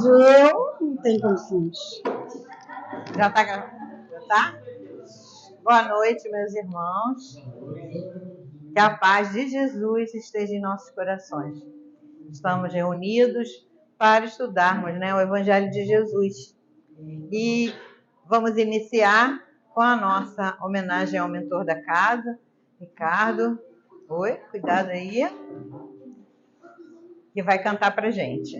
Cláudio, não tem condições. Já tá? Já tá? Boa noite, meus irmãos. Que a paz de Jesus esteja em nossos corações. Estamos reunidos para estudarmos, o Evangelho de Jesus. E vamos iniciar com a nossa homenagem ao mentor da casa, Ricardo. Oi, cuidado aí. Que vai cantar pra gente.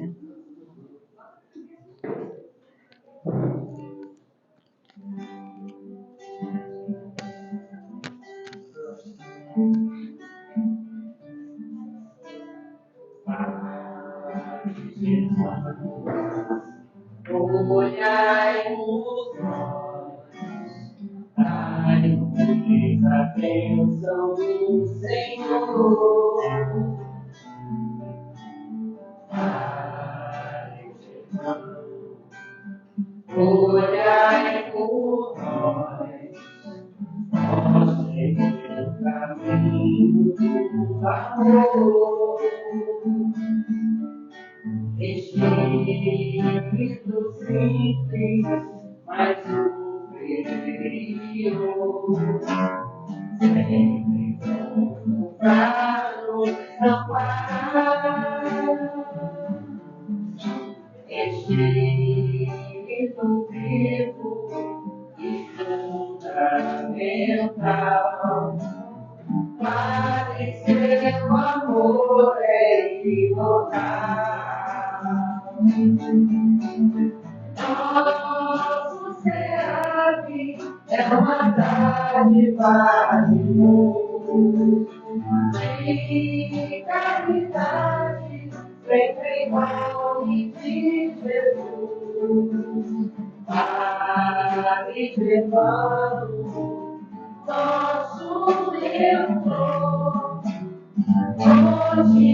Olhai-nos nós, dai-nos a bênção do Senhor. Pai, olhai por nós, mostre o caminho do amor. Espírito simples, mas superior, sempre pronto para nos amparar. Espírito vivo e fundamental, Pai, seu amor é imortal. Nosso SEAP é uma dádiva de luz, de caridade, sempre em nome de Jesus. Padre Germano, nosso mentor, hoje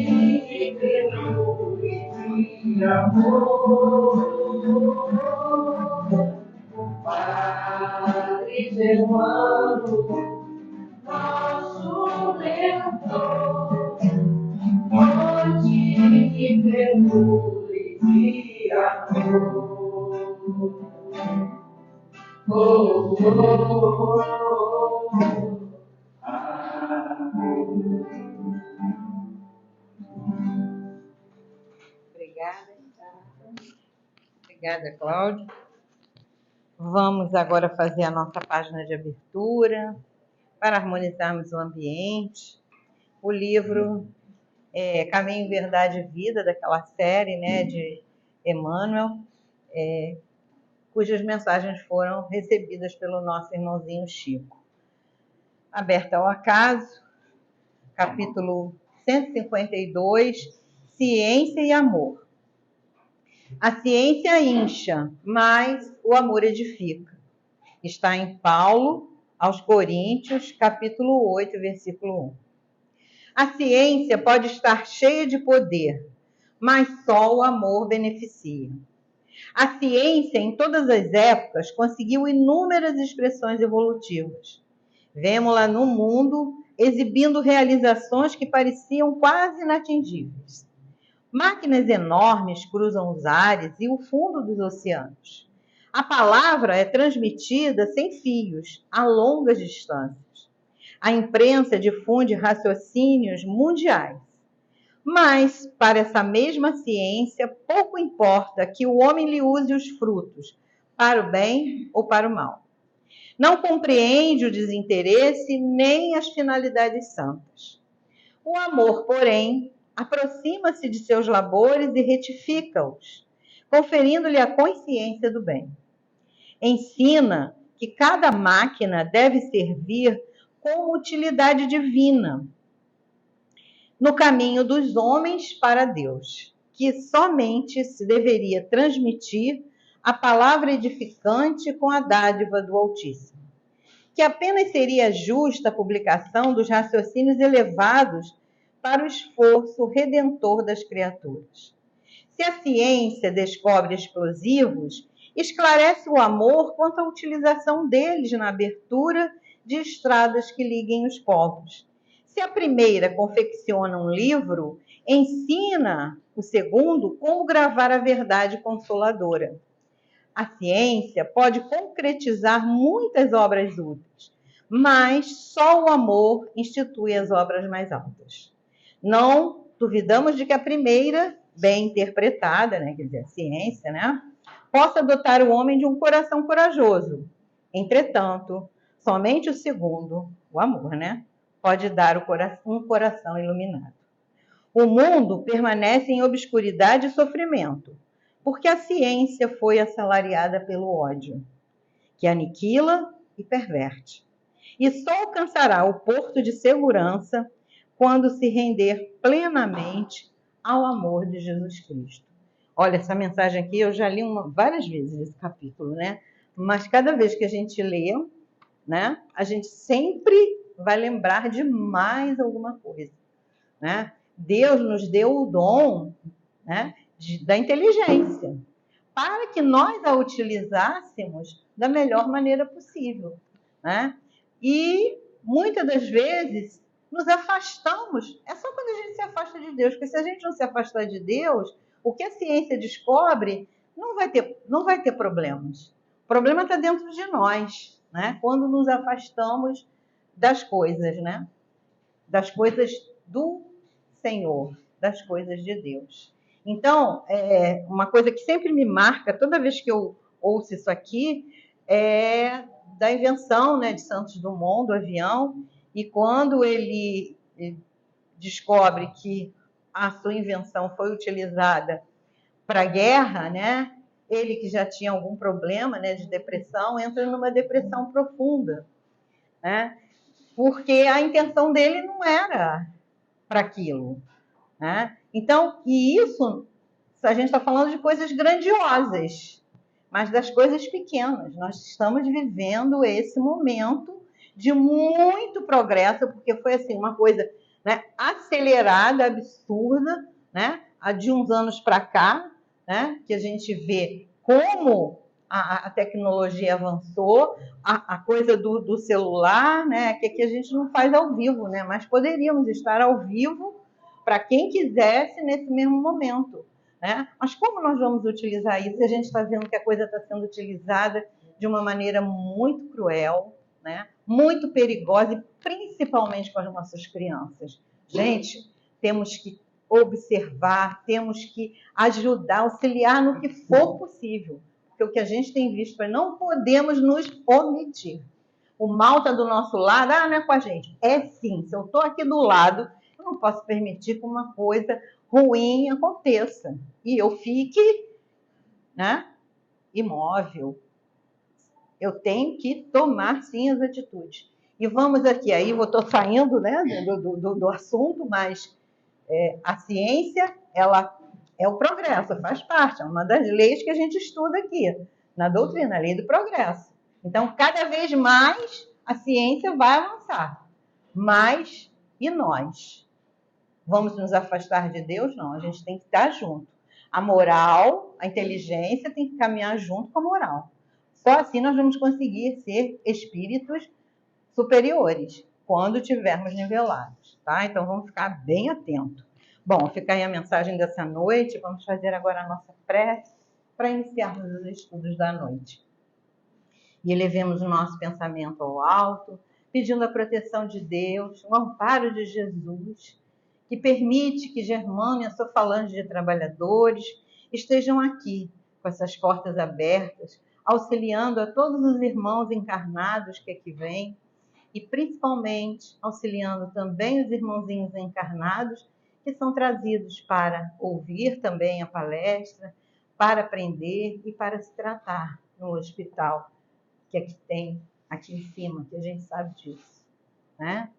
de ternura e de amor. Padre Germano, nosso mentor, hoje de ternura e de amor. Oh, oh, oh, oh. Obrigada, Cláudio. Vamos agora fazer a nossa página de abertura para harmonizarmos o ambiente. O livro Caminho, Verdade e Vida, daquela série, de Emmanuel, cujas mensagens foram recebidas pelo nosso irmãozinho Chico. Aberta ao acaso, capítulo 152, Ciência e Amor. A ciência incha, mas o amor edifica. Está em Paulo, aos Coríntios, capítulo 8, versículo 1. A ciência pode estar cheia de poder, mas só o amor beneficia. A ciência, em todas as épocas, conseguiu inúmeras expressões evolutivas. Vemo-la no mundo exibindo realizações que pareciam quase inatingíveis. Máquinas enormes cruzam os ares e o fundo dos oceanos. A palavra é transmitida sem fios, a longas distâncias. A imprensa difunde raciocínios mundiais. Mas, para essa mesma ciência, pouco importa que o homem lhe use os frutos, para o bem ou para o mal. Não compreende o desinteresse nem as finalidades santas. O amor, porém, aproxima-se de seus labores e retifica-os, conferindo-lhe a consciência do bem. Ensina que cada máquina deve servir com utilidade divina, no caminho dos homens para Deus, que somente se deveria transmitir a palavra edificante com a dádiva do Altíssimo, que apenas seria justa a publicação dos raciocínios elevados para o esforço redentor das criaturas. Se a ciência descobre explosivos, esclarece o amor quanto à utilização deles na abertura de estradas que liguem os povos. Se a primeira confecciona um livro, Ensina o segundo como gravar a verdade consoladora. A ciência pode concretizar muitas obras úteis, mas só o amor institui as obras mais altas. Não duvidamos de que a primeira, bem interpretada, né, quer dizer, a ciência, né, possa dotar o homem de um coração corajoso. Entretanto, somente o segundo, o amor, né, pode dar um coração iluminado. O mundo permanece em obscuridade e sofrimento, porque a ciência foi assalariada pelo ódio, que aniquila e perverte. E só alcançará o porto de segurança quando se render plenamente ao amor de Jesus Cristo. Olha, essa mensagem aqui eu já li várias vezes esse capítulo, né? Mas cada vez que a gente lê, né, a gente sempre vai lembrar de mais alguma coisa, né? Deus nos deu o dom, né, da inteligência, para que nós a utilizássemos da melhor maneira possível, né? E muitas das vezes nos afastamos. É só quando a gente se afasta de Deus, porque se a gente não se afastar de Deus, o que a ciência descobre não vai ter problemas. O problema está dentro de nós, né? Quando nos afastamos das coisas, né? Das coisas do Senhor, das coisas de Deus. Então, uma coisa que sempre me marca, toda vez que eu ouço isso aqui, é da invenção, né, de Santos Dumont, do avião, e quando ele descobre que a sua invenção foi utilizada para a guerra, né, ele que já tinha algum problema, né, de depressão, entra numa depressão profunda, né, porque a intenção dele não era para aquilo, né? Então, e isso, a gente está falando de coisas grandiosas, mas das coisas pequenas. Nós estamos vivendo esse momento de muito progresso, porque foi assim uma coisa, né, acelerada, absurda, né, de uns anos para cá, né, que a gente vê como a tecnologia avançou, a coisa do celular, né, que aqui a gente não faz ao vivo, né, mas poderíamos estar ao vivo para quem quisesse nesse mesmo momento, né? Mas como nós vamos utilizar isso? A gente está vendo que a coisa está sendo utilizada de uma maneira muito cruel, né? Muito perigosa, e principalmente com as nossas crianças. Gente, temos que observar, temos que ajudar, auxiliar no que for possível, porque o que a gente tem visto é não podemos nos omitir. O mal está do nosso lado, não é com a gente. É sim, se eu estou aqui do lado, eu não posso permitir que uma coisa ruim aconteça e eu fique, né, imóvel. Eu tenho que tomar sim as atitudes. E vamos aqui, aí eu estou saindo, né, do assunto, mas a ciência, ela é o progresso, faz parte, é uma das leis que a gente estuda aqui, na doutrina, a lei do progresso. Então, cada vez mais a ciência vai avançar. Mas, e nós? Vamos nos afastar de Deus? Não, a gente tem que estar junto. A moral, a inteligência tem que caminhar junto com a moral. Só assim nós vamos conseguir ser espíritos superiores, quando tivermos nivelados, tá? Então vamos ficar bem atentos. Bom, fica aí a mensagem dessa noite. Vamos fazer agora a nossa prece para iniciarmos os estudos da noite. E elevemos o nosso pensamento ao alto, pedindo a proteção de Deus, o amparo de Jesus, que permite que Germano e a sua falange de trabalhadores estejam aqui, com essas portas abertas, auxiliando a todos os irmãos encarnados que aqui vêm, e principalmente auxiliando também os irmãozinhos encarnados que são trazidos para ouvir também a palestra, para aprender e para se tratar no hospital que aqui tem, aqui em cima, que a gente sabe disso, né?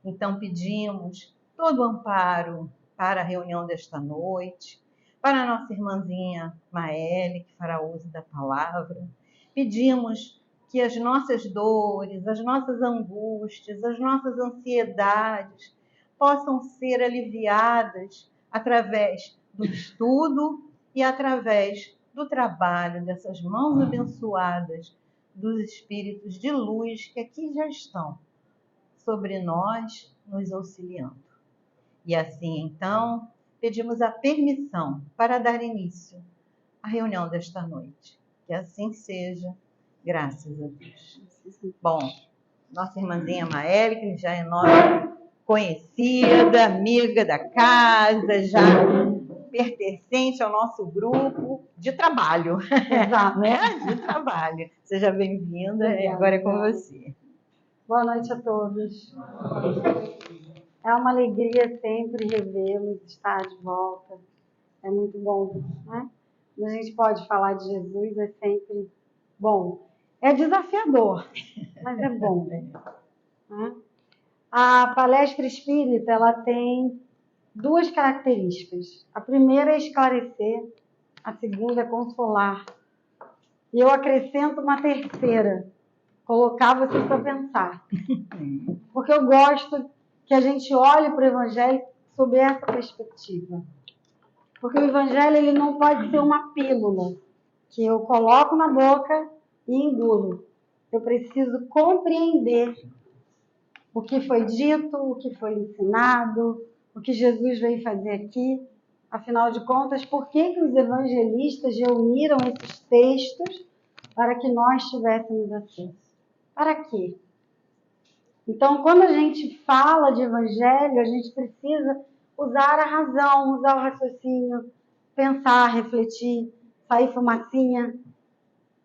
Então pedimos todo o amparo para a reunião desta noite, para a nossa irmãzinha Maele, que fará uso da palavra. Pedimos que as nossas dores, as nossas angústias, as nossas ansiedades possam ser aliviadas através do estudo e através do trabalho dessas mãos abençoadas dos espíritos de luz que aqui já estão sobre nós, nos auxiliando. E assim, então, pedimos a permissão para dar início à reunião desta noite. Que assim seja, graças a Deus. Bom, nossa irmãzinha Maeli, que já é nossa conhecida, amiga da casa, já pertencente ao nosso grupo de trabalho. Exato. Né? De trabalho. Seja bem-vinda, e agora é com você. Boa noite a todos. É uma alegria sempre revê-los, estar de volta. É muito bom, né? Quando a gente pode falar de Jesus, é sempre bom. É desafiador, mas é bom. Né? A palestra espírita, ela tem duas características. A primeira é esclarecer, a segunda é consolar. E eu acrescento uma terceira, colocar vocês para pensar. Porque eu gosto que a gente olhe para o Evangelho sob essa perspectiva. Porque o Evangelho ele não pode ser uma pílula que eu coloco na boca e engulo. Eu preciso compreender o que foi dito, o que foi ensinado, o que Jesus veio fazer aqui. Afinal de contas, por que os evangelistas reuniram esses textos para que nós tivéssemos acesso? Para quê? Então, quando a gente fala de evangelho, a gente precisa usar a razão, usar o raciocínio, pensar, refletir, sair fumacinha.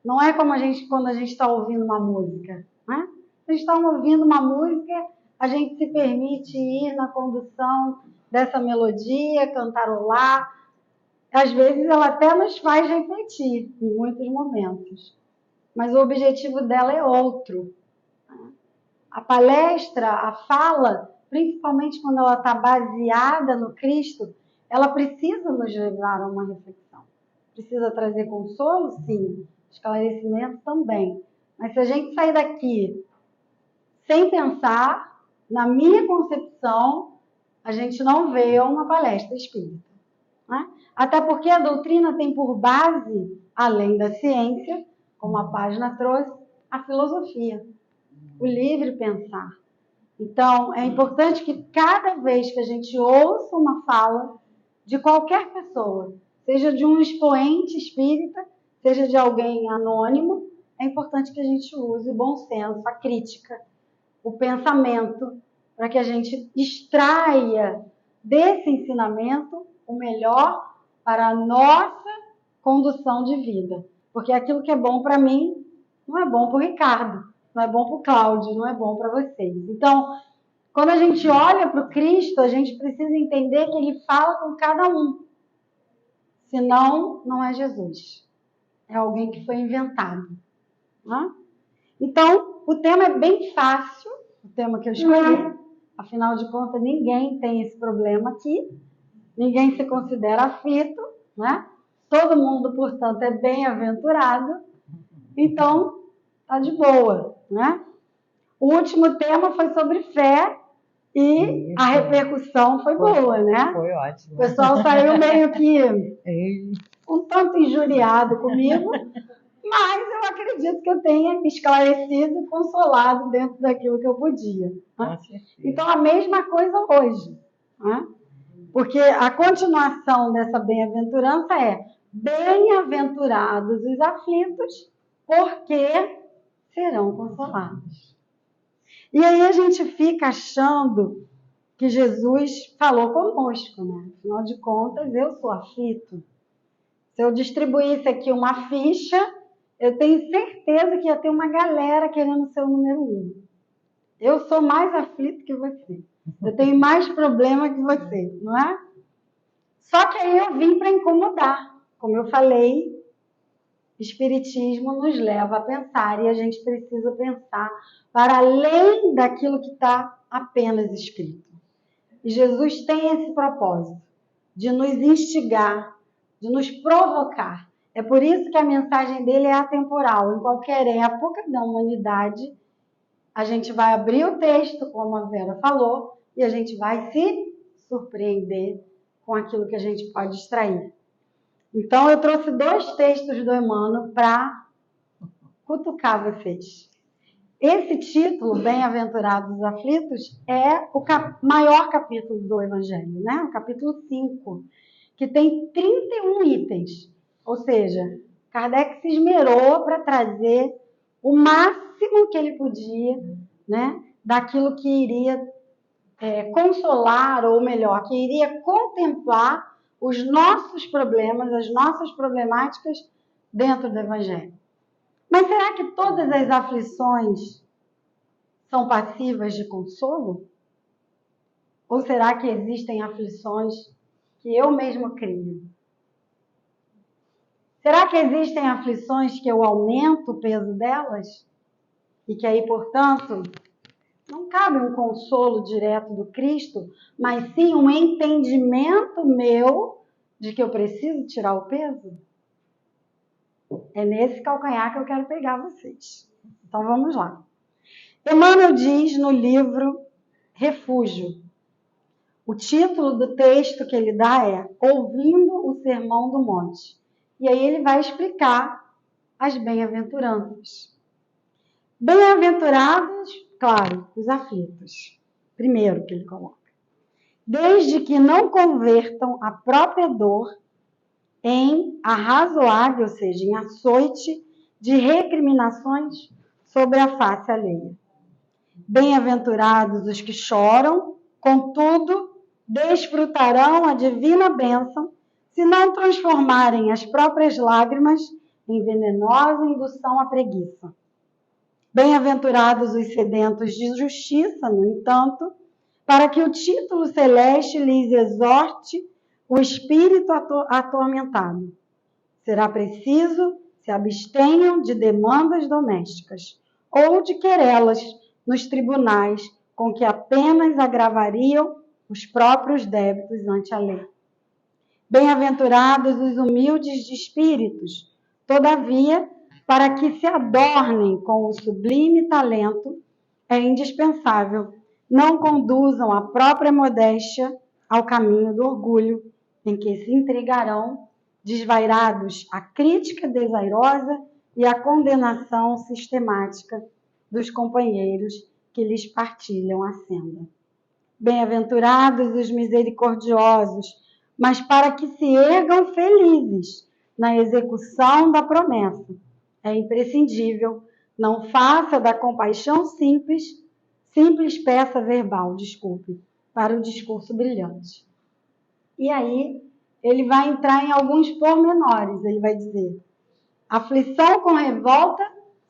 Não é como quando a gente está ouvindo uma música, né? A gente está ouvindo uma música, a gente se permite ir na condução dessa melodia, cantarolar. Às vezes ela até nos faz refletir em muitos momentos. Mas o objetivo dela é outro. A palestra, a fala, principalmente quando ela está baseada no Cristo, ela precisa nos levar a uma reflexão. Precisa trazer consolo? Sim. Esclarecimento também. Mas se a gente sair daqui sem pensar, na minha concepção, a gente não vê uma palestra espírita. Né? Até porque a doutrina tem por base, além da ciência, como a página trouxe, a filosofia, o livre pensar. Então, é importante que cada vez que a gente ouça uma fala de qualquer pessoa, seja de um expoente espírita, seja de alguém anônimo, é importante que a gente use o bom senso, a crítica, o pensamento, para que a gente extraia desse ensinamento o melhor para a nossa condução de vida. Porque aquilo que é bom para mim não é bom para o Ricardo, não é bom para o Cláudio, não é bom para vocês. Então, quando a gente olha para o Cristo, a gente precisa entender que ele fala com cada um. Senão, não é Jesus. É alguém que foi inventado. Né? Então, o tema é bem fácil, o tema que eu escolhi. Afinal de contas, ninguém tem esse problema aqui. Ninguém se considera aflito, né? Todo mundo, portanto, é bem-aventurado. Então, tá de boa, né? O último tema foi sobre fé e a repercussão foi boa, né? Foi ótimo. O pessoal saiu meio que um tanto injuriado comigo, mas eu acredito que eu tenha esclarecido e consolado dentro daquilo que eu podia. Né? Então, a mesma coisa hoje. Né? Porque a continuação dessa bem-aventurança é: bem-aventurados os aflitos, porque serão consolados. E aí a gente fica achando que Jesus falou conosco, né? Afinal de contas, eu sou aflito. Se eu distribuísse aqui uma ficha, eu tenho certeza que ia ter uma galera querendo ser o número 1. Eu sou mais aflito que você. Eu tenho mais problema que você, não é? Só que aí eu vim para incomodar. Como eu falei, Espiritismo nos leva a pensar e a gente precisa pensar para além daquilo que está apenas escrito. E Jesus tem esse propósito de nos instigar, de nos provocar. É por isso que a mensagem dele é atemporal. Em qualquer época da humanidade, a gente vai abrir o texto, como a Vera falou, e a gente vai se surpreender com aquilo que a gente pode extrair. Então, eu trouxe 2 textos do Emmanuel para cutucar vocês. Esse título, Bem-aventurados os aflitos, é o maior capítulo do Evangelho, né? O capítulo 5, que tem 31 itens. Ou seja, Kardec se esmerou para trazer o máximo que ele podia, né? Daquilo que iria consolar, ou melhor, que iria contemplar os nossos problemas, as nossas problemáticas dentro do Evangelho. Mas será que todas as aflições são passivas de consolo? Ou será que existem aflições que eu mesmo crio? Será que existem aflições que eu aumento o peso delas? E que aí, portanto, não cabe um consolo direto do Cristo, mas sim um entendimento meu de que eu preciso tirar o peso? É nesse calcanhar que eu quero pegar vocês. Então vamos lá. Emmanuel diz no livro Refúgio. O título do texto que ele dá é Ouvindo o Sermão do Monte. E aí ele vai explicar as bem-aventuranças. Bem-aventurados, claro, os aflitos. Primeiro que ele coloca. Desde que não convertam a própria dor em arrazoável, ou seja, em açoite de recriminações sobre a face alheia. Bem-aventurados os que choram, contudo, desfrutarão a divina bênção se não transformarem as próprias lágrimas em venenosa indução à preguiça. Bem-aventurados os sedentos de justiça, no entanto, para que o título celeste lhes exorte o espírito atormentado. Será preciso se abstenham de demandas domésticas ou de querelas nos tribunais com que apenas agravariam os próprios débitos ante a lei. Bem-aventurados os humildes de espíritos, todavia, para que se adornem com o sublime talento, é indispensável não conduzam a própria modéstia ao caminho do orgulho, em que se intrigarão, desvairados à crítica desairosa e à condenação sistemática dos companheiros que lhes partilham a senda. Bem-aventurados os misericordiosos, mas para que se ergam felizes na execução da promessa, é imprescindível, não faça da compaixão simples peça verbal, para o discurso brilhante. E aí, ele vai entrar em alguns pormenores, ele vai dizer, aflição com revolta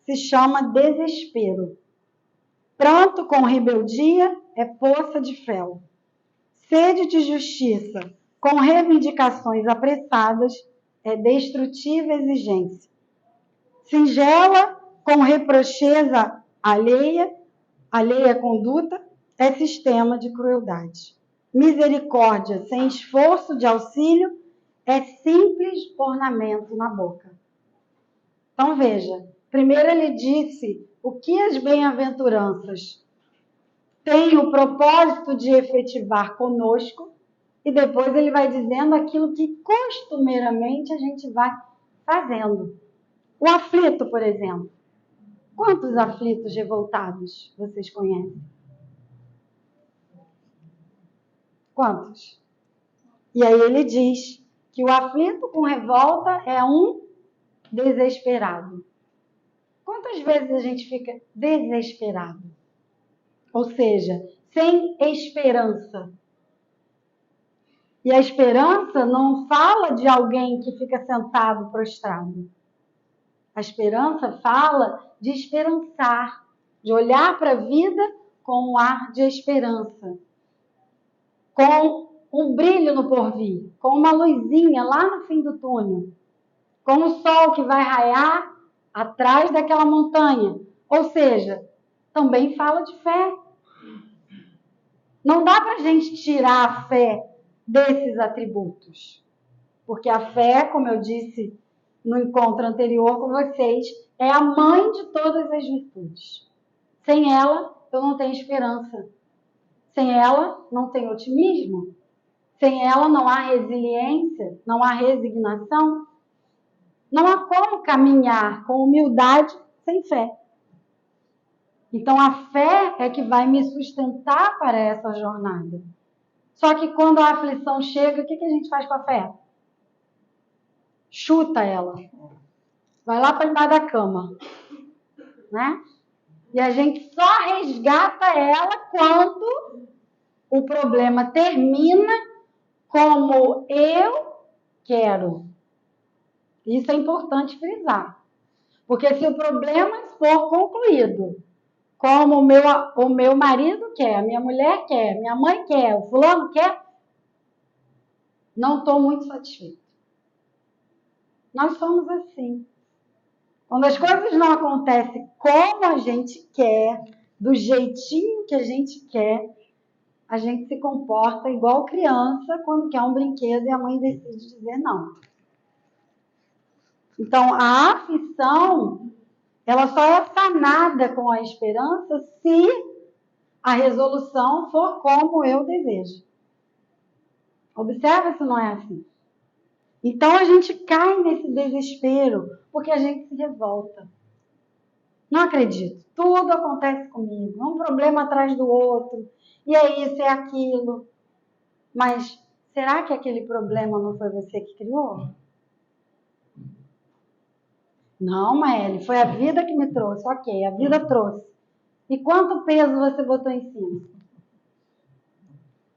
se chama desespero. Pranto com rebeldia é poça de fel. Sede de justiça com reivindicações apressadas é destrutiva exigência. Singela com reprocheza alheia conduta é sistema de crueldade. Misericórdia sem esforço de auxílio é simples ornamento na boca. Então veja, primeiro ele disse o que as bem-aventuranças têm o propósito de efetivar conosco e depois ele vai dizendo aquilo que costumeiramente a gente vai fazendo. O aflito, por exemplo. Quantos aflitos revoltados vocês conhecem? Quantos? E aí ele diz que o aflito com revolta é um desesperado. Quantas vezes a gente fica desesperado? Ou seja, sem esperança. E a esperança não fala de alguém que fica sentado prostrado. A esperança fala de esperançar, de olhar para a vida com um ar de esperança, com um brilho no porvir, com uma luzinha lá no fim do túnel, com o sol que vai raiar atrás daquela montanha. Ou seja, também fala de fé. Não dá para a gente tirar a fé desses atributos, porque a fé, como eu disse no encontro anterior com vocês, é a mãe de todas as virtudes. Sem ela, eu não tenho esperança. Sem ela, não tenho otimismo. Sem ela, não há resiliência, não há resignação. Não há como caminhar com humildade sem fé. Então, a fé é que vai me sustentar para essa jornada. Só que quando a aflição chega, o que a gente faz com a fé? Chuta ela. Vai lá para debaixo da cama. Né? E a gente só resgata ela quando o problema termina como eu quero. Isso é importante frisar. Porque se o problema for concluído como o meu marido quer, a minha mulher quer, minha mãe quer, o fulano quer, não estou muito satisfeita. Nós somos assim. Quando as coisas não acontecem como a gente quer, do jeitinho que a gente quer, a gente se comporta igual criança quando quer um brinquedo e a mãe decide dizer não. Então, a aflição, ela só é sanada com a esperança se a resolução for como eu desejo. Observa se não é assim. Então, a gente cai nesse desespero porque a gente se revolta. Não acredito. Tudo acontece comigo. Um problema atrás do outro. E é isso, é aquilo. Mas será que aquele problema não foi você que criou? Não, Maeli, foi a vida que me trouxe. Ok, a vida trouxe. E quanto peso você botou em cima?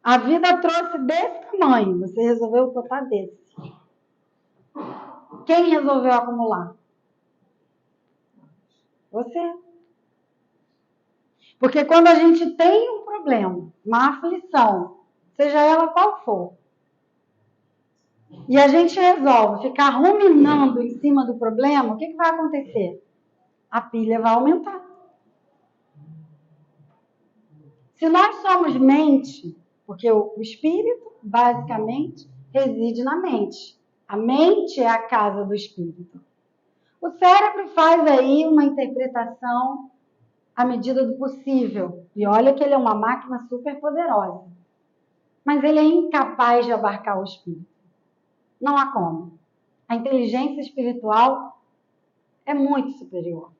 A vida trouxe desse tamanho. Você resolveu botar desse. Quem resolveu acumular? Você. Porque quando a gente tem um problema, uma aflição, seja ela qual for, e a gente resolve ficar ruminando em cima do problema, o que vai acontecer? A pilha vai aumentar. Se nós somos mente, porque o espírito, basicamente, reside na mente. A mente é a casa do espírito. O cérebro faz aí uma interpretação à medida do possível. E olha que ele é uma máquina super poderosa. Mas ele é incapaz de abarcar o espírito. Não há como. A inteligência espiritual é muito superior.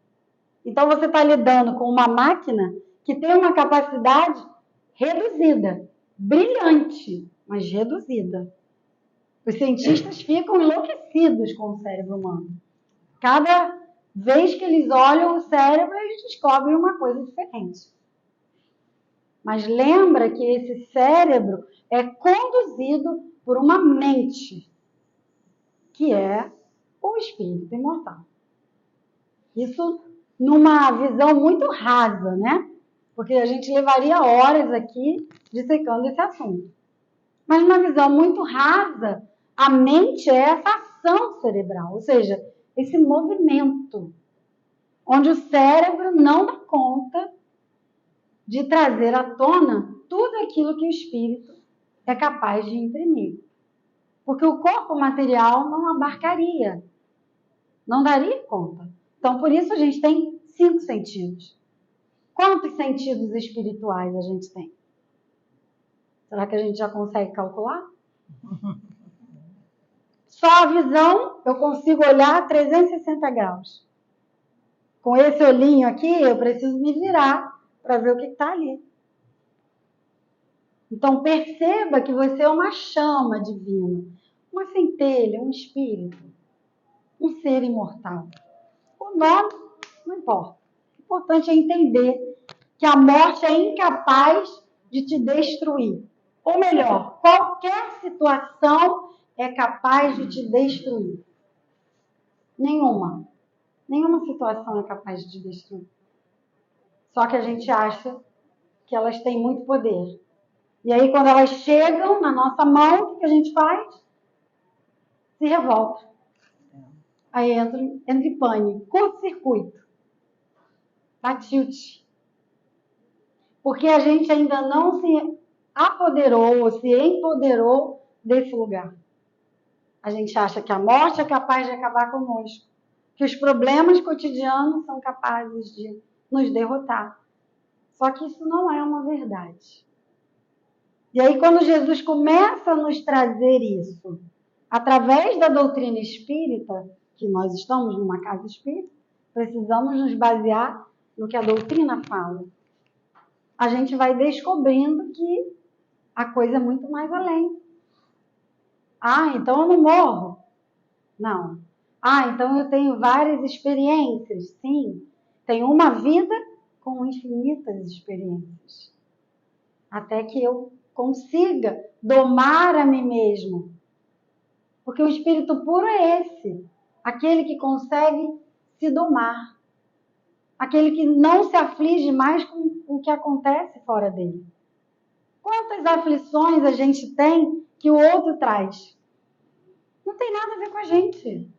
Então você está lidando com uma máquina que tem uma capacidade reduzida, brilhante, mas reduzida. Os cientistas ficam enlouquecidos com o cérebro humano. Cada vez que eles olham o cérebro, eles descobrem uma coisa diferente. Mas lembra que esse cérebro é conduzido por uma mente, que é o espírito imortal. Isso numa visão muito rasa, né? Porque a gente levaria horas aqui dissecando esse assunto. Mas numa visão muito rasa, a mente é essa ação cerebral, ou seja, esse movimento, onde o cérebro não dá conta de trazer à tona tudo aquilo que o espírito é capaz de imprimir. Porque o corpo material não abarcaria, não daria conta. Então, por isso a gente tem 5 sentidos. Quantos sentidos espirituais a gente tem? Será que a gente já consegue calcular? Só a visão, eu consigo olhar a 360 graus. Com esse olhinho aqui, eu preciso me virar para ver o que está ali. Então, perceba que você é uma chama divina, uma centelha, um espírito, um ser imortal. O nome não importa. O importante é entender que a morte é incapaz de te destruir. Ou melhor, qualquer situação é capaz de te destruir. Nenhuma. Nenhuma situação é capaz de te destruir. Só que a gente acha que elas têm muito poder. E aí, quando elas chegam na nossa mão, o que a gente faz? Se revolta. Aí entra em pânico, curto-circuito. Dá tilt. Porque a gente ainda não se apoderou, se empoderou desse lugar. A gente acha que a morte é capaz de acabar conosco, que os problemas cotidianos são capazes de nos derrotar. Só que isso não é uma verdade. E aí, quando Jesus começa a nos trazer isso, através da doutrina espírita, que nós estamos numa casa espírita, precisamos nos basear no que a doutrina fala, a gente vai descobrindo que a coisa é muito mais além. Ah, então eu não morro? Não. Ah, então eu tenho várias experiências? Sim. Tenho uma vida com infinitas experiências. Até que eu consiga domar a mim mesmo. Porque o espírito puro é esse. Aquele que consegue se domar. Aquele que não se aflige mais com o que acontece fora dele. Quantas aflições a gente tem que o outro traz? Não tem nada a ver com a gente.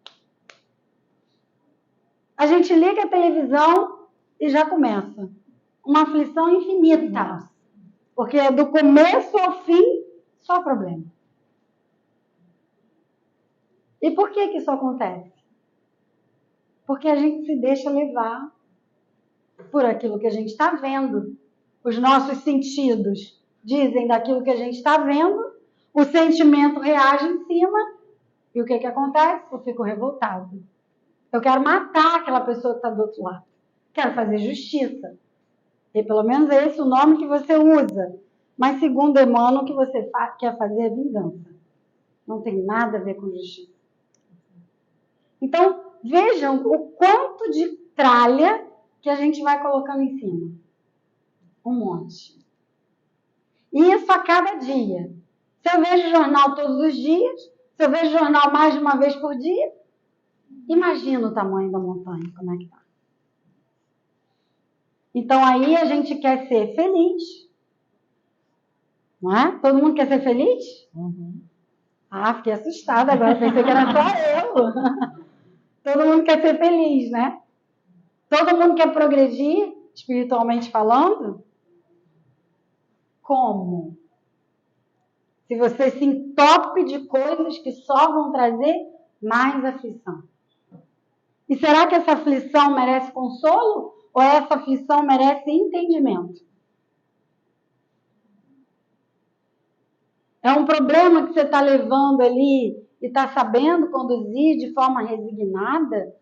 A gente liga a televisão e já começa. Uma aflição infinita. Porque do começo ao fim, só problema. E por que isso acontece? Porque a gente se deixa levar por aquilo que a gente está vendo. Os nossos sentidos dizem daquilo que a gente está vendo, o sentimento reage em cima, e o que acontece? Eu fico revoltado. Eu quero matar aquela pessoa que está do outro lado. Quero fazer justiça. E pelo menos é esse o nome que você usa. Mas segundo Emmanuel, o que você quer fazer é vingança. Não tem nada a ver com justiça. Então, vejam o quanto de tralha que a gente vai colocando em cima. Um monte. E isso a cada dia. Se eu vejo jornal todos os dias, se eu vejo jornal mais de uma vez por dia, imagina o tamanho da montanha, como é que tá. Então aí a gente quer ser feliz. Não é? Todo mundo quer ser feliz? Uhum. Ah, fiquei assustada agora, pensei que era só eu. Todo mundo quer ser feliz, né? Todo mundo quer progredir, espiritualmente falando? Como? Se você se entope de coisas que só vão trazer mais aflição. E será que essa aflição merece consolo? Ou essa aflição merece entendimento? É um problema que você está levando ali e está sabendo conduzir de forma resignada?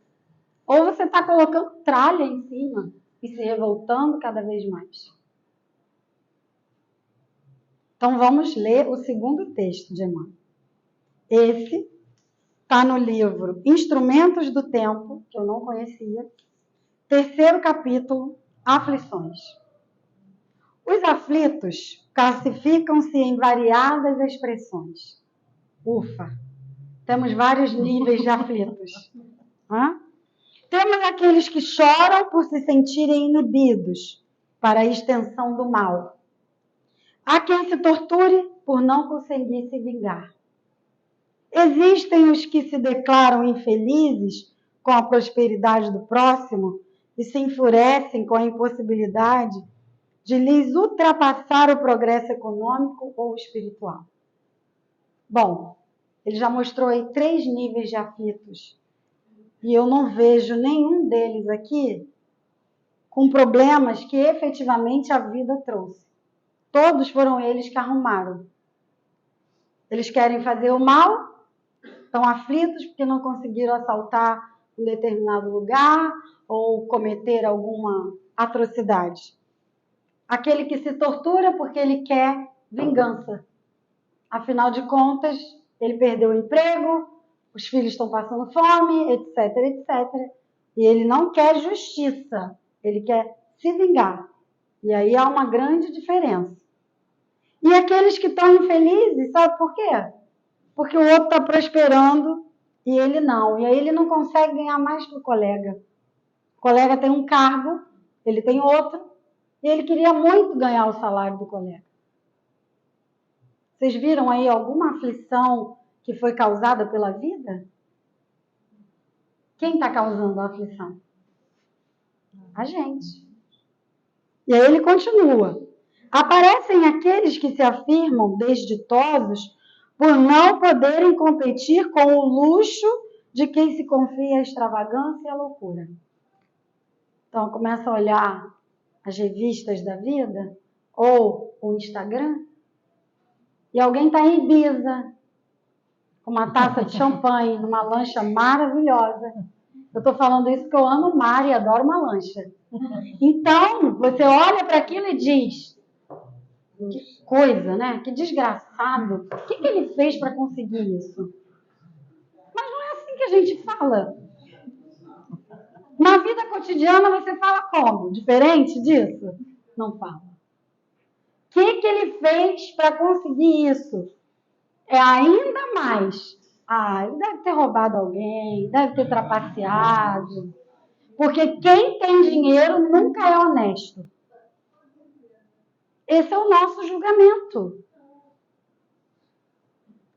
Ou você está colocando tralha em cima e se revoltando cada vez mais? Então vamos ler o segundo texto de Emmanuel. Esse está no livro Instrumentos do Tempo, que eu não conhecia, terceiro capítulo, Aflições. Os aflitos classificam-se em variadas expressões. Ufa, temos vários níveis de aflitos. Temos aqueles que choram por se sentirem inibidos para a extensão do mal. Há quem se torture por não conseguir se vingar. Existem os que se declaram infelizes com a prosperidade do próximo e se enfurecem com a impossibilidade de lhes ultrapassar o progresso econômico ou espiritual. Bom, ele já mostrou aí 3 níveis de aflitos. E eu não vejo nenhum deles aqui com problemas que efetivamente a vida trouxe. Todos foram eles que arrumaram. Eles querem fazer o mal, estão aflitos porque não conseguiram assaltar um determinado lugar ou cometer alguma atrocidade. Aquele que se tortura porque ele quer vingança. Afinal de contas, ele perdeu o emprego, os filhos estão passando fome, etc, etc. E ele não quer justiça, ele quer se vingar. E aí há uma grande diferença. E aqueles que estão infelizes, sabe por quê? Porque o outro está prosperando e ele não. E aí ele não consegue ganhar mais que o colega. O colega tem um cargo, ele tem outro, e ele queria muito ganhar o salário do colega. Vocês viram aí alguma aflição que foi causada pela vida? Quem está causando a aflição? A gente. E aí ele continua. Aparecem aqueles que se afirmam desditosos por não poderem competir com o luxo de quem se confia à extravagância e à loucura. Então, começa a olhar as revistas da vida ou o Instagram e alguém está em Ibiza com uma taça de champanhe, numa lancha maravilhosa, Eu estou falando isso porque eu amo o mar e adoro uma lancha. Então, você olha para aquilo e diz, que coisa, né? Que desgraçado. O que ele fez para conseguir isso? Mas não é assim que a gente fala. Na vida cotidiana você fala como? Diferente disso? Não fala. O que ele fez para conseguir isso? É ainda mais. Ele deve ter roubado alguém, deve ter trapaceado. Porque quem tem dinheiro nunca é honesto. Esse é o nosso julgamento.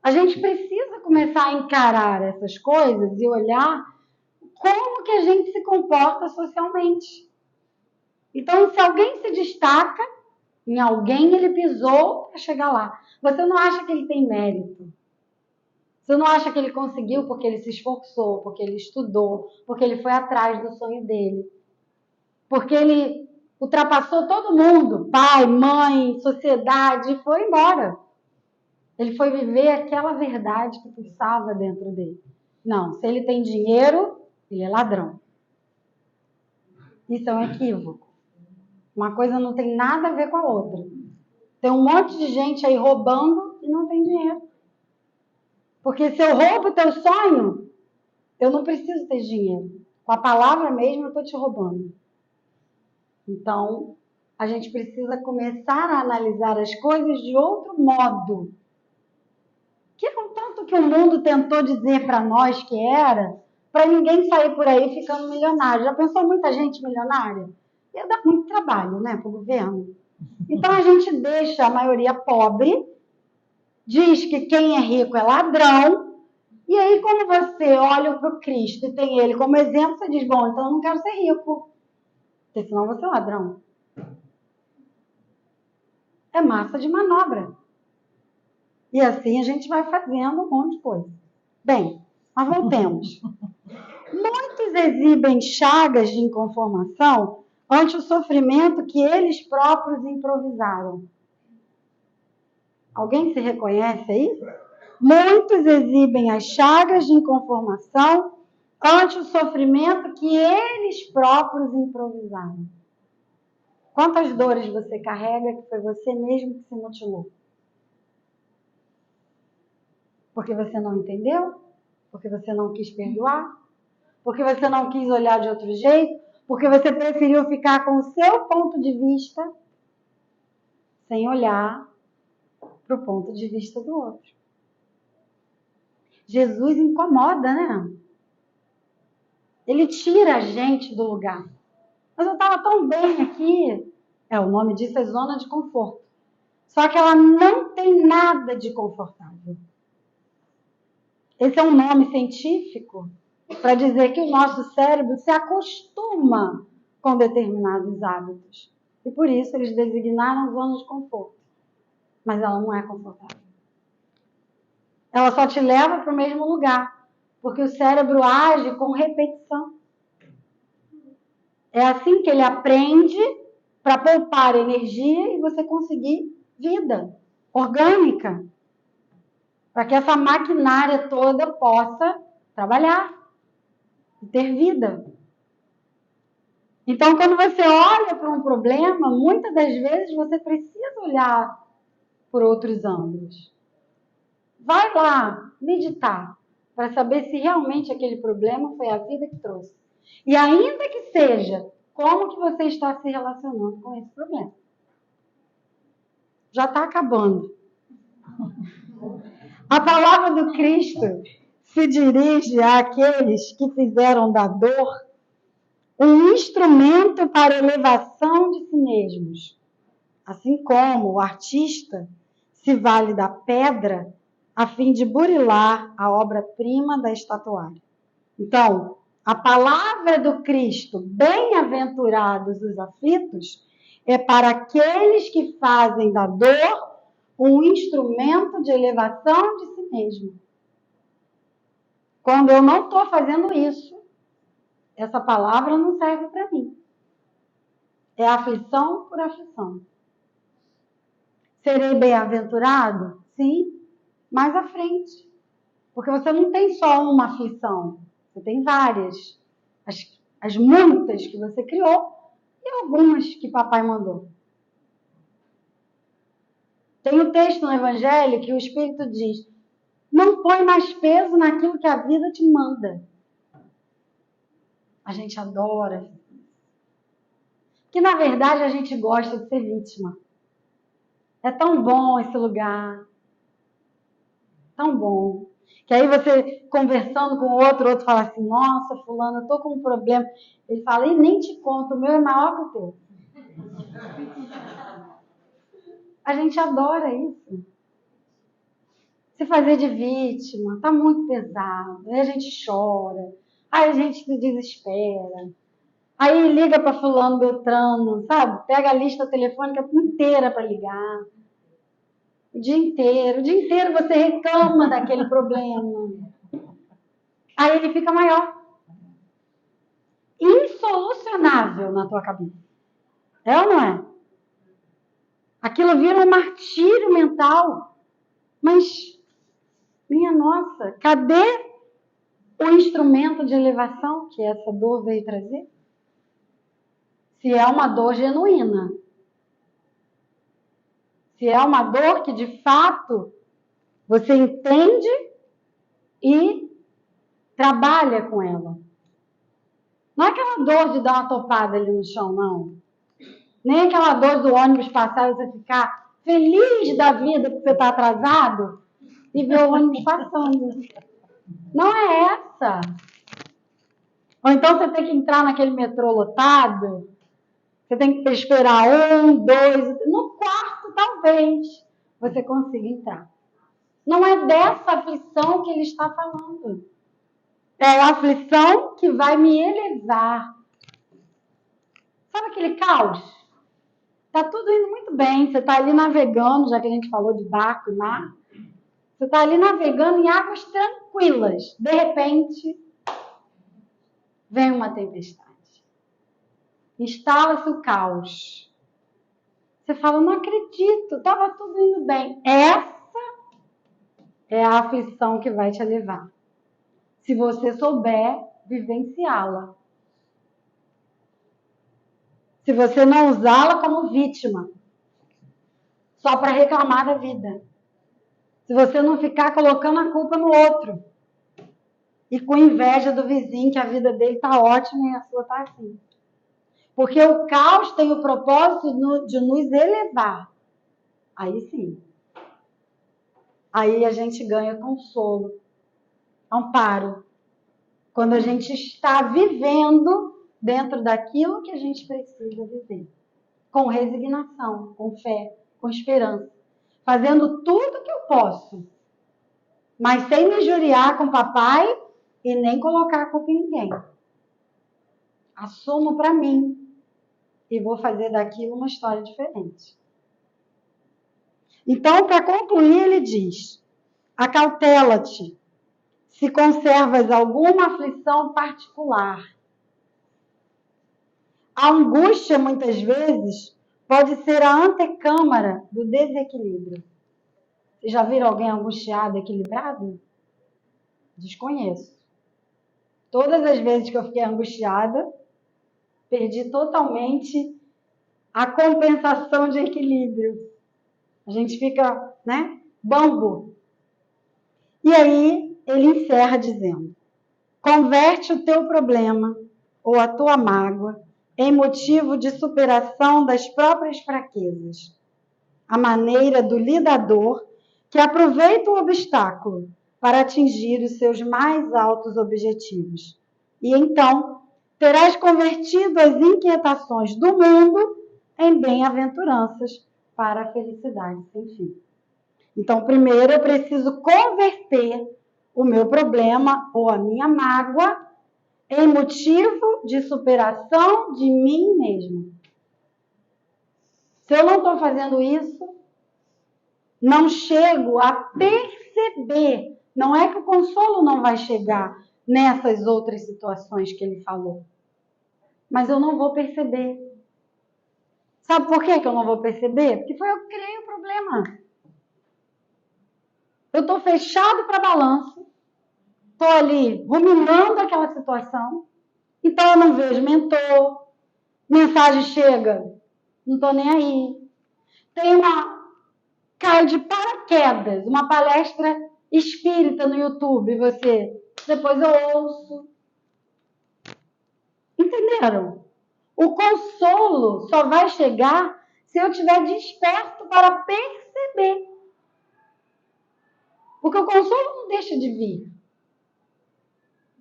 A gente precisa começar a encarar essas coisas e olhar como que a gente se comporta socialmente. Então, se alguém se destaca, em alguém ele pisou para chegar lá. Você não acha que ele tem mérito. Você não acha que ele conseguiu porque ele se esforçou, porque ele estudou, porque ele foi atrás do sonho dele. Porque ele ultrapassou todo mundo, pai, mãe, sociedade, e foi embora. Ele foi viver aquela verdade que pulsava dentro dele. Não, se ele tem dinheiro, ele é ladrão. Isso é um equívoco. Uma coisa não tem nada a ver com a outra. Tem um monte de gente aí roubando e não tem dinheiro. Porque se eu roubo o teu sonho, eu não preciso ter dinheiro. Com a palavra mesmo, eu estou te roubando. Então, a gente precisa começar a analisar as coisas de outro modo. Que é um tanto que o mundo tentou dizer para nós que era, para ninguém sair por aí ficando milionário. Já pensou muita gente milionária? Ia dar muito trabalho, né, para o governo. Então, a gente deixa a maioria pobre, diz que quem é rico é ladrão, e aí, quando você olha para o Cristo e tem ele como exemplo, você diz, bom, então eu não quero ser rico, porque senão eu vou ser ladrão. É massa de manobra. E assim a gente vai fazendo um monte de coisa. Bem, mas voltemos. Muitos exibem chagas de inconformação ante o sofrimento que eles próprios improvisaram. Alguém se reconhece aí? Muitos exibem as chagas de inconformação ante o sofrimento que eles próprios improvisaram. Quantas dores você carrega que foi você mesmo que se mutilou? Porque você não entendeu? Porque você não quis perdoar? Porque você não quis olhar de outro jeito? Porque você preferiu ficar com o seu ponto de vista sem olhar para o ponto de vista do outro. Jesus incomoda, né? Ele tira a gente do lugar. Mas eu estava tão bem aqui. O nome disso é zona de conforto. Só que ela não tem nada de confortável. Esse é um nome científico para dizer que o nosso cérebro se acostuma com determinados hábitos. E por isso eles designaram zona de conforto. Mas ela não é confortável. Ela só te leva para o mesmo lugar, porque o cérebro age com repetição. É assim que ele aprende para poupar energia e você conseguir vida orgânica, para que essa maquinária toda possa trabalhar e ter vida. Então, quando você olha para um problema, muitas das vezes você precisa olhar por outros ângulos. Vai lá meditar para saber se realmente aquele problema foi a vida que trouxe. E ainda que seja, como que você está se relacionando com esse problema. Já está acabando. A palavra do Cristo se dirige àqueles que fizeram da dor um instrumento para a elevação de si mesmos. Assim como o artista se vale da pedra a fim de burilar a obra-prima da estatuária. Então, a palavra do Cristo, bem-aventurados os aflitos, é para aqueles que fazem da dor um instrumento de elevação de si mesmo. Quando eu não estou fazendo isso, essa palavra não serve para mim. É aflição por aflição. Serei bem-aventurado? Sim, mais à frente. Porque você não tem só uma aflição, você tem várias. as muitas que você criou e algumas que papai mandou. Tem um texto no Evangelho que o Espírito diz: não põe mais peso naquilo que a vida te manda. A gente adora. Que na verdade a gente gosta de ser vítima. É tão bom esse lugar. Tão bom. Que aí você conversando com o outro fala assim: nossa, fulano, eu tô com um problema. Ele fala: e nem te conto, o meu é maior que o teu. A gente adora isso. Se fazer de vítima, tá muito pesado. Aí a gente chora. Aí a gente se desespera. Aí liga para fulano, beltrano, sabe? Pega a lista telefônica inteira para ligar. O dia inteiro você reclama daquele problema. Aí ele fica maior. Insolucionável na tua cabeça. É ou não é? Aquilo vira um martírio mental. Mas, minha nossa, cadê o instrumento de elevação que essa dor veio trazer? Se é uma dor genuína. Se é uma dor que, de fato, você entende e trabalha com ela. Não é aquela dor de dar uma topada ali no chão, não. Nem aquela dor do ônibus passar e você ficar feliz da vida porque você está atrasado e ver o ônibus passando. Não é essa. Ou então você tem que entrar naquele metrô lotado, você tem que esperar 1, 2, no quarto talvez você consiga entrar. Não é dessa aflição que ele está falando. É a aflição que vai me elevar. Sabe aquele caos? Tá tudo indo muito bem, você está ali navegando, já que a gente falou de barco e mar. Você está ali navegando em águas tranquilas. De repente, vem uma tempestade. Instala-se o caos. Você fala: não acredito, estava tudo indo bem. Essa é a aflição que vai te levar. Se você souber vivenciá-la. Se você não usá-la como vítima, só para reclamar da vida. Se você não ficar colocando a culpa no outro. E com inveja do vizinho, que a vida dele está ótima e a sua está assim. Porque o caos tem o propósito de nos elevar. Aí sim. Aí a gente ganha consolo, amparo. Quando a gente está vivendo dentro daquilo que a gente precisa viver. Com resignação, com fé, com esperança. Fazendo tudo que eu posso. Mas sem me injuriar com o papai e nem colocar a culpa em ninguém. Assumo para mim. E vou fazer daquilo uma história diferente. Então, para concluir, ele diz: acautela-te, se conservas alguma aflição particular. A angústia, muitas vezes, pode ser a antecâmara do desequilíbrio. Vocês já viram alguém angustiado, equilibrado? Desconheço. Todas as vezes que eu fiquei angustiada, perdi totalmente a compensação de equilíbrio. A gente fica, né, bambo. E aí ele encerra dizendo: converte o teu problema ou a tua mágoa em motivo de superação das próprias fraquezas, a maneira do lidador que aproveita o obstáculo para atingir os seus mais altos objetivos. E então terás convertido as inquietações do mundo em bem-aventuranças para a felicidade sem fim. Então, primeiro eu preciso converter o meu problema ou a minha mágoa em motivo de superação de mim mesmo. Se eu não estou fazendo isso, não chego a perceber. Não é que o consolo não vai chegar nessas outras situações que ele falou. Mas eu não vou perceber. Sabe por que eu não vou perceber? Porque foi eu que criei o problema. Eu estou fechado para balanço. Estou ali ruminando aquela situação. Então eu não vejo mentor, mensagem chega, não estou nem aí. Cai de paraquedas, uma palestra espírita no YouTube, depois eu ouço. Entenderam? O consolo só vai chegar se eu estiver desperto para perceber. Porque o consolo não deixa de vir.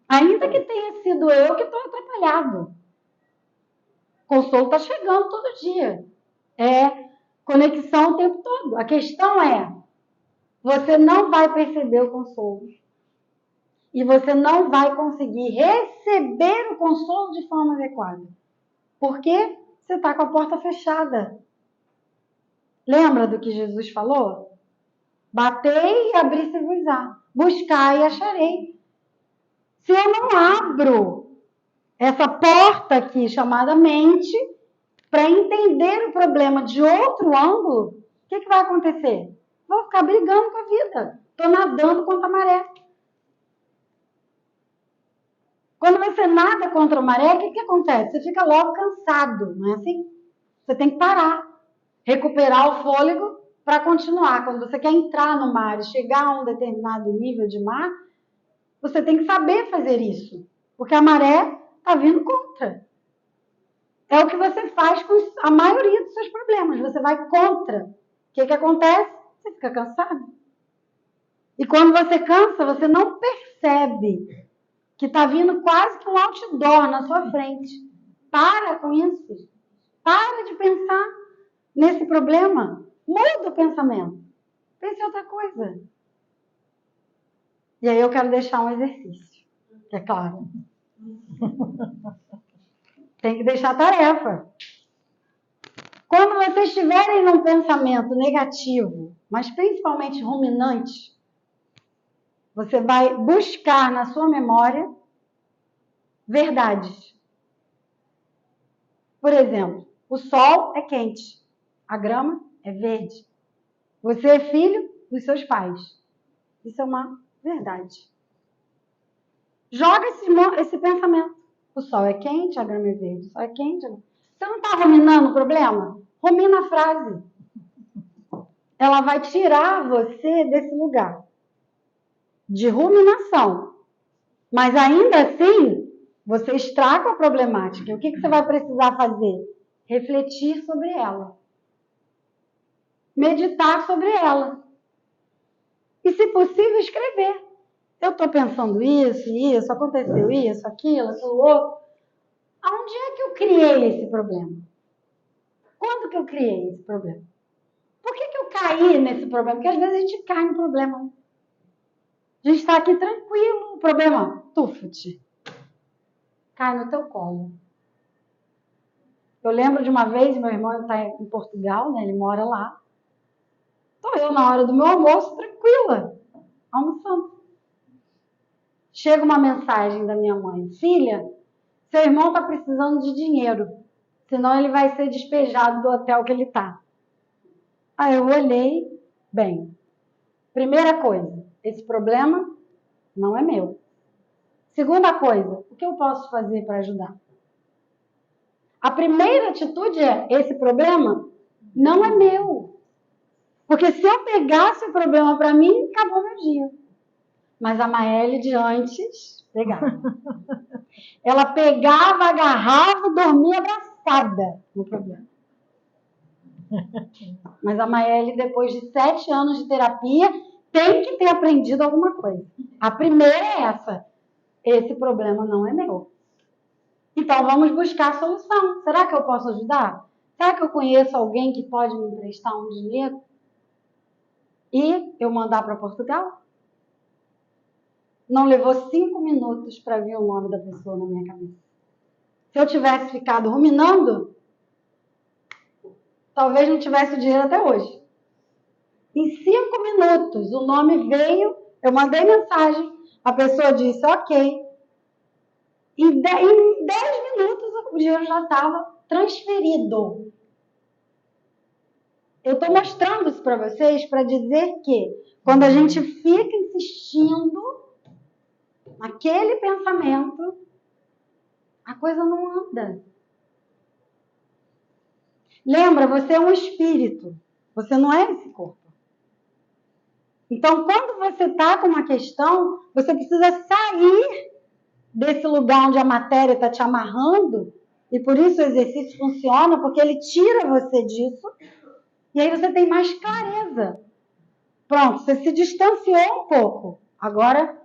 Ainda que tenha sido eu que estou atrapalhado. O consolo está chegando todo dia. É conexão o tempo todo. A questão é, você não vai perceber o consolo. E você não vai conseguir receber o consolo de forma adequada. Porque você está com a porta fechada. Lembra do que Jesus falou? Batei e abri-se-vos-á. Buscai e acharei. Se eu não abro essa porta aqui chamada mente para entender o problema de outro ângulo, o que vai acontecer? Vou ficar brigando com a vida. Estou nadando contra a maré. Quando você nada contra a maré, o que acontece? Você fica logo cansado, não é assim? Você tem que parar, recuperar o fôlego para continuar. Quando você quer entrar no mar e chegar a um determinado nível de mar, você tem que saber fazer isso, porque a maré está vindo contra. É o que você faz com a maioria dos seus problemas. Você vai contra. O que acontece? Você fica cansado. E quando você cansa, você não percebe que está vindo quase que um outdoor na sua frente. Para com isso. Para de pensar nesse problema. Muda o pensamento. Pense em outra coisa. E aí eu quero deixar um exercício. É claro. Tem que deixar tarefa. Quando vocês estiverem num pensamento negativo, mas principalmente ruminante, você vai buscar na sua memória verdades. Por exemplo, o sol é quente, a grama é verde. Você é filho dos seus pais. Isso é uma verdade. Joga esse pensamento. O sol é quente, a grama é verde. O sol é quente, a grama... Você não está ruminando o problema? Rumina a frase. Ela vai tirar você desse lugar de ruminação. Mas ainda assim, você está com a problemática. O que você vai precisar fazer? Refletir sobre ela. Meditar sobre ela. E, se possível, escrever. Eu estou pensando isso, aconteceu isso, aquilo outro. Aonde é que eu criei esse problema? Quando que eu criei esse problema? Por que eu caí nesse problema? Porque às vezes a gente cai no problema. A gente está aqui tranquilo, o problema, tufute. Cai no teu colo. Eu lembro de uma vez, meu irmão está em Portugal, né? Ele mora lá. Estou eu na hora do meu almoço, tranquila, almoçando. Chega uma mensagem da minha mãe: filha, seu irmão está precisando de dinheiro, senão ele vai ser despejado do hotel que ele está. Aí eu olhei, bem, primeira coisa, esse problema não é meu. Segunda coisa, o que eu posso fazer para ajudar? A primeira atitude é, esse problema não é meu. Porque se eu pegasse o problema para mim, acabou meu dia. Mas a Maélia de antes pegava. Ela pegava, agarrava, dormia abraçada no problema. Mas a Maélia, depois de 7 anos de terapia, tem que ter aprendido alguma coisa. A primeira é essa. Esse problema não é meu. Então, vamos buscar a solução. Será que eu posso ajudar? Será que eu conheço alguém que pode me emprestar um dinheiro? E eu mandar para Portugal? Não levou 5 minutos para vir o nome da pessoa na minha cabeça. Se eu tivesse ficado ruminando, talvez não tivesse o dinheiro até hoje. Em 5 minutos, o nome veio, eu mandei mensagem, a pessoa disse ok. Em 10 minutos, o dinheiro já estava transferido. Eu estou mostrando isso para vocês para dizer que quando a gente fica insistindo naquele pensamento, a coisa não anda. Lembra, você é um espírito. Você não é esse corpo. Então, quando você está com uma questão, você precisa sair desse lugar onde a matéria está te amarrando, e por isso o exercício funciona, porque ele tira você disso, e aí você tem mais clareza. Pronto, você se distanciou um pouco. Agora,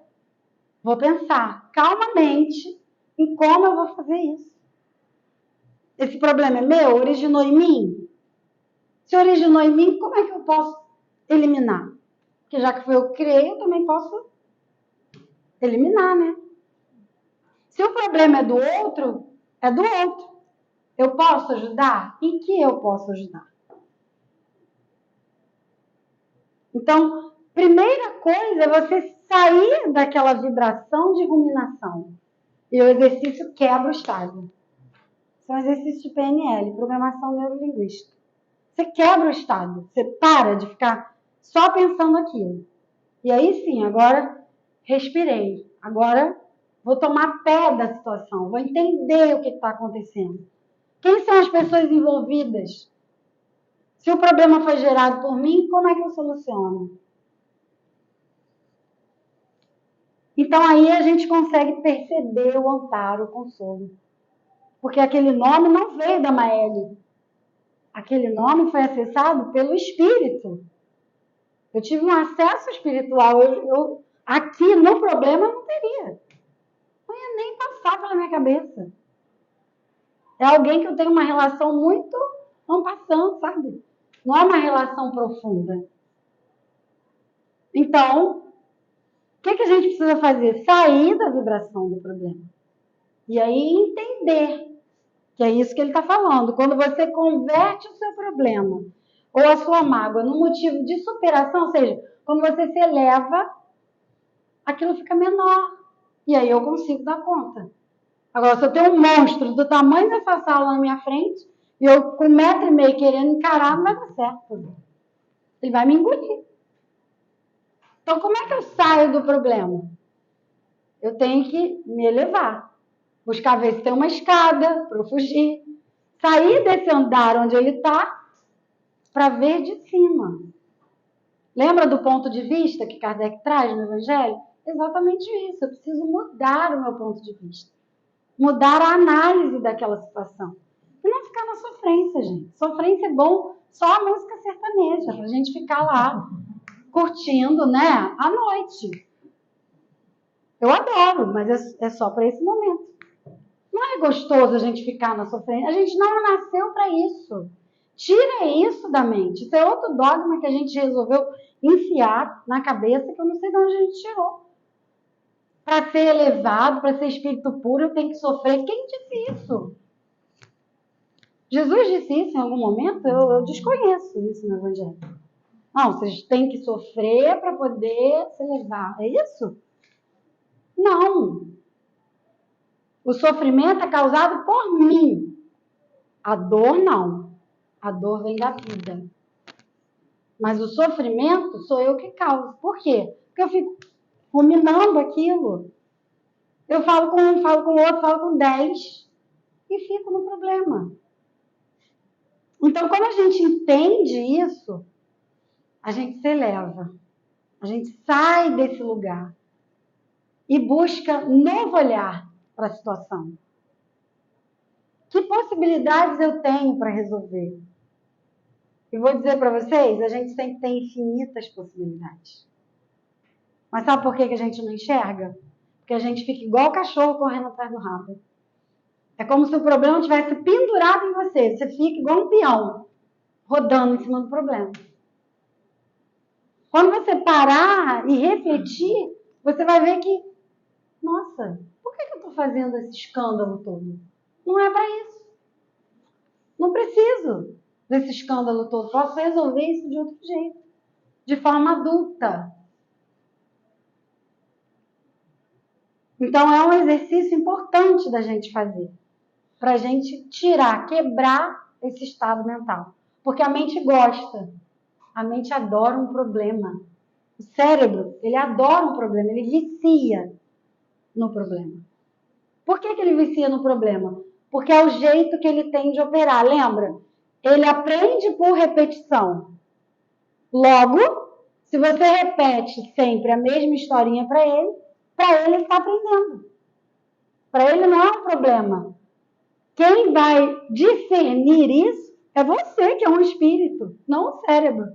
vou pensar calmamente em como eu vou fazer isso. Esse problema é meu? Originou em mim? Se originou em mim, como é que eu posso eliminar? Porque já que foi eu que criei, eu também posso eliminar, né? Se o problema é do outro, é do outro. Eu posso ajudar? Em que eu posso ajudar? Então, primeira coisa é você sair daquela vibração de ruminação. E o exercício quebra o estado. Isso é um exercício de PNL, Programação Neurolinguística. Você quebra o estado. Você para de ficar só pensando aquilo. E aí sim, agora respirei. Agora vou tomar pé da situação. Vou entender o que está acontecendo. Quem são as pessoas envolvidas? Se o problema foi gerado por mim, como é que eu soluciono? Então aí a gente consegue perceber o amparo, o consolo. Porque aquele nome não veio da Maeli. Aquele nome foi acessado pelo Espírito. Eu tive um acesso espiritual. Eu aqui no problema não teria. Não ia nem passar pela minha cabeça. É alguém que eu tenho uma relação muito não passando, sabe? Não é uma relação profunda. Então, o que a gente precisa fazer? Sair da vibração do problema. E aí entender que é isso que ele está falando. Quando você converte o seu problema ou a sua mágoa num motivo de superação, ou seja, quando você se eleva, aquilo fica menor. E aí eu consigo dar conta. Agora, se eu tenho um monstro do tamanho dessa sala na minha frente e eu com 1,5 m querendo encarar, não vai dar certo. Ele vai me engolir. Então, como é que eu saio do problema? Eu tenho que me elevar. Buscar ver se tem uma escada para eu fugir. Sair desse andar onde ele está para ver de cima. Lembra do ponto de vista que Kardec traz no Evangelho? Exatamente isso. Eu preciso mudar o meu ponto de vista. Mudar a análise daquela situação. E não ficar na sofrência, gente. Sofrência é bom só a música sertaneja, para a gente ficar lá curtindo, né, à noite. Eu adoro, mas é só para esse momento. Não é gostoso a gente ficar na sofrência. A gente não nasceu para isso. Tira isso da mente. Isso é outro dogma que a gente resolveu enfiar na cabeça que eu não sei de onde a gente tirou. Para ser elevado, para ser espírito puro, eu tenho que sofrer. Quem disse isso? Jesus disse isso em algum momento? Eu desconheço isso no Evangelho. Não, vocês têm que sofrer para poder se elevar. É isso? Não. O sofrimento é causado por mim. A dor, não. A dor vem da vida. Mas o sofrimento sou eu que causo. Por quê? Porque eu fico ruminando aquilo. Eu falo com um, falo com outro, falo com 10 e fico no problema. Então, quando a gente entende isso, a gente se eleva. A gente sai desse lugar e busca novo olhar para a situação. Que possibilidades eu tenho para resolver? E vou dizer para vocês, a gente sempre tem infinitas possibilidades. Mas sabe por que a gente não enxerga? Porque a gente fica igual o cachorro correndo atrás do rabo. É como se o problema tivesse pendurado em você. Você fica igual um peão, rodando em cima do problema. Quando você parar e refletir, você vai ver que, nossa, por que eu estou fazendo esse escândalo todo? Não é para isso. Não preciso desse escândalo todo. Posso resolver isso de outro jeito, de forma adulta. Então, é um exercício importante da gente fazer, para a gente tirar, quebrar esse estado mental. Porque a mente gosta, a mente adora um problema. O cérebro, ele adora um problema, ele vicia no problema. Por que ele vicia no problema? Porque é o jeito que ele tem de operar, lembra? Ele aprende por repetição. Logo, se você repete sempre a mesma historinha para ele está aprendendo. Para ele não é um problema. Quem vai discernir isso é você, que é um espírito, não o cérebro.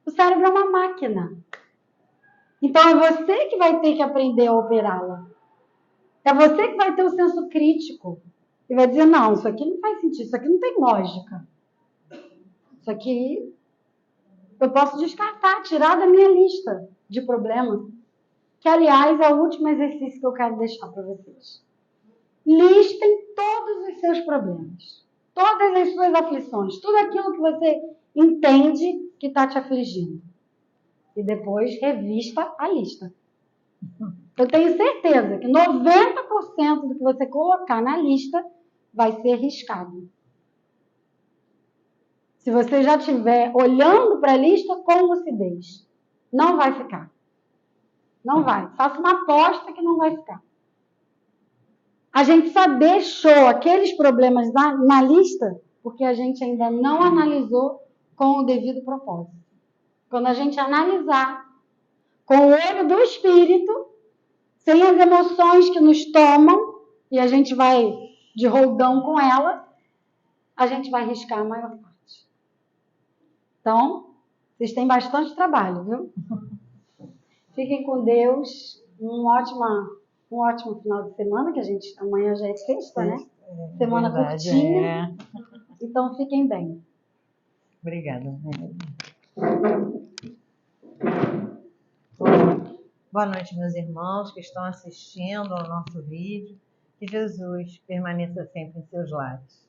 O cérebro é uma máquina. Então é você que vai ter que aprender a operá-la. É você que vai ter o senso crítico. E vai dizer, não, isso aqui não faz sentido, isso aqui não tem lógica. Isso aqui eu posso descartar, tirar da minha lista de problemas. Que, aliás, é o último exercício que eu quero deixar para vocês. Listem todos os seus problemas. Todas as suas aflições. Tudo aquilo que você entende que está te afligindo. E depois revista a lista. Eu tenho certeza que 90% do que você colocar na lista vai ser riscado. Se você já estiver olhando para a lista com lucidez, não vai ficar. Não vai. Faça uma aposta que não vai ficar. A gente só deixou aqueles problemas na lista porque a gente ainda não analisou com o devido propósito. Quando a gente analisar com o olho do espírito, sem as emoções que nos tomam, e a gente vai de roldão com ela, a gente vai riscar a maior parte. Então, vocês têm bastante trabalho, viu? Fiquem com Deus. Um ótimo final de semana, que amanhã já é sexta, né? Semana verdade, curtinha. Então, fiquem bem. Obrigada. Boa noite, meus irmãos que estão assistindo ao nosso vídeo. Que Jesus permaneça sempre em seus lares.